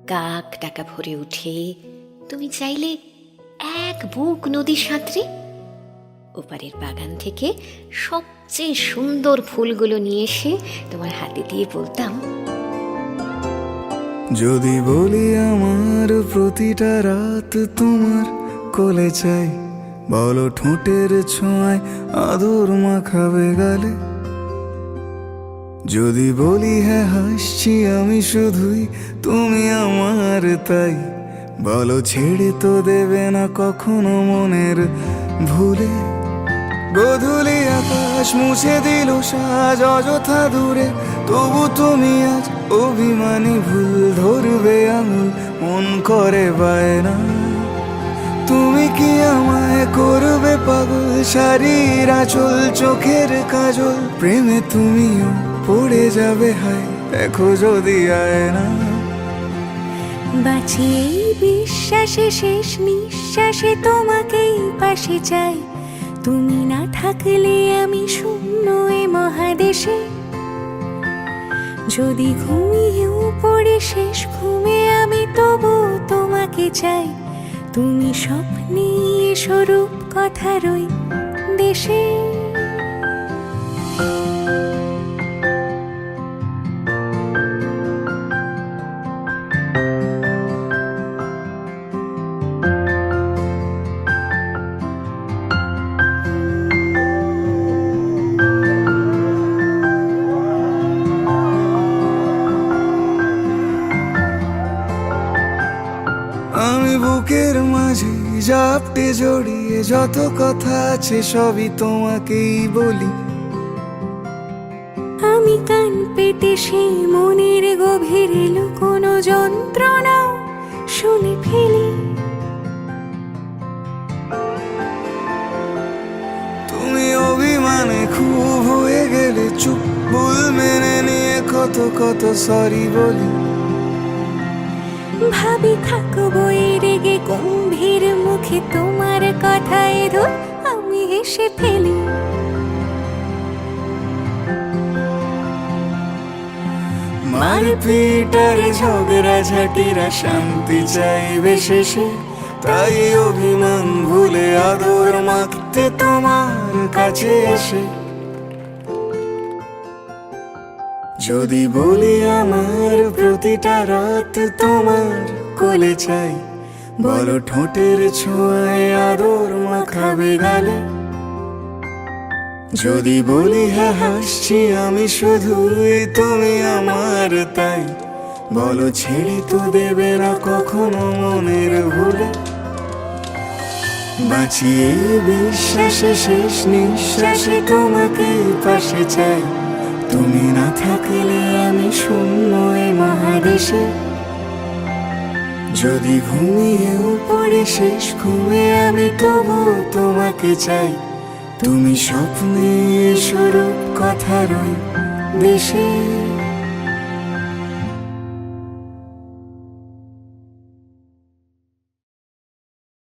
কাক ডাকা ভরে উঠে তুমি চাইলে এক বুক নদী সাঁতরে ওপারের বাগান থেকে সবচেয়ে সুন্দর ফুলগুলো নিয়ে এসে তোমার হাতে দিয়ে বলতাম, যদি বলি আমার প্রতিটা রাত তোমার কোলে চাই, বলো ঠোঁটের ছোঁয়ায় আদর মাখাবে গালে। যদি বলি হ্যাঁ হাসছি আমি শুধুই, তুমি আমার তাই, বলো ছেড়ে তো দেবে না কখনো মনের ভুলে। গোধূলি আকাশ মুছে দিল সাজ অযথা দূরে, তবু তুমি আজ অভিমানী ভুল ধরবে আঙুল, মন করে বায়না। তুমি কি আমায় করবে পাগল, শাড়ির আঁচল চোখের কাজল, প্রেমে তুমিও পড়ে যাবে হায় দেখো যদি আয়না। বাঁচি এই বিশ্বাসে শেষ নিঃশ্বাসে তোমাকেই পাশে চাই, তুমি না থাকলে আমি শূন্য এ মহাদেশে। যদি ঘুমিয়েও পড়ে শেষ ঘুমে আমি তবু তোমাকে চাই, তুমি স্বপ্নে স্বরূপ কথার ওই দেশে। আমি বুকের মাঝে জাপটে জড়িয়ে যত কথা আছে সবই তোমাকেই বলি। আমি কান পেতে সেই মনের গভীরে লুকোনো যন্ত্রণাও শুনে ফেলি। তুমি অভিমানে খুব হয়ে গেলে চুপ, ভুল মেনে নিয়ে কত কত সরি বলি। ভাবি থাকবো এই রেগে গম্ভীর মুখে তোমার কথায় ধর আমি হেসে ফেলি। মারপিট আর ঝগড়া ঝাঁটিরা শান্তি চাইবে শেষে, তাই অভিমান ভুলে আদর মাখতে তোমার কাছে এসে। যদি বলি আমার প্রতিটা রাত তোমার কোলে চাই, বলো ঠোঁটের ছোঁয়ায় আদর মাখাবে গালে। যদি বলি হ্যাঁ হাসছি আমি শুধুই, তুমি আমার তাই, বলো ছেড়ে তো দেবে না কখনো মনের ভুলে। বাঁচিয়ে বিশ্বাসে শেষ নিঃশ্বাসে তোমাকে পাশে চাই, তুমি না থাকলে আমি শূন্য এ মহাদেশে। যদি ঘুমিয়েও পড়ে শেষ ঘুমে আমি তবু তোমাকে চাই, তুমি স্বপ্নে স্বরূপ কথার ওই দেশে।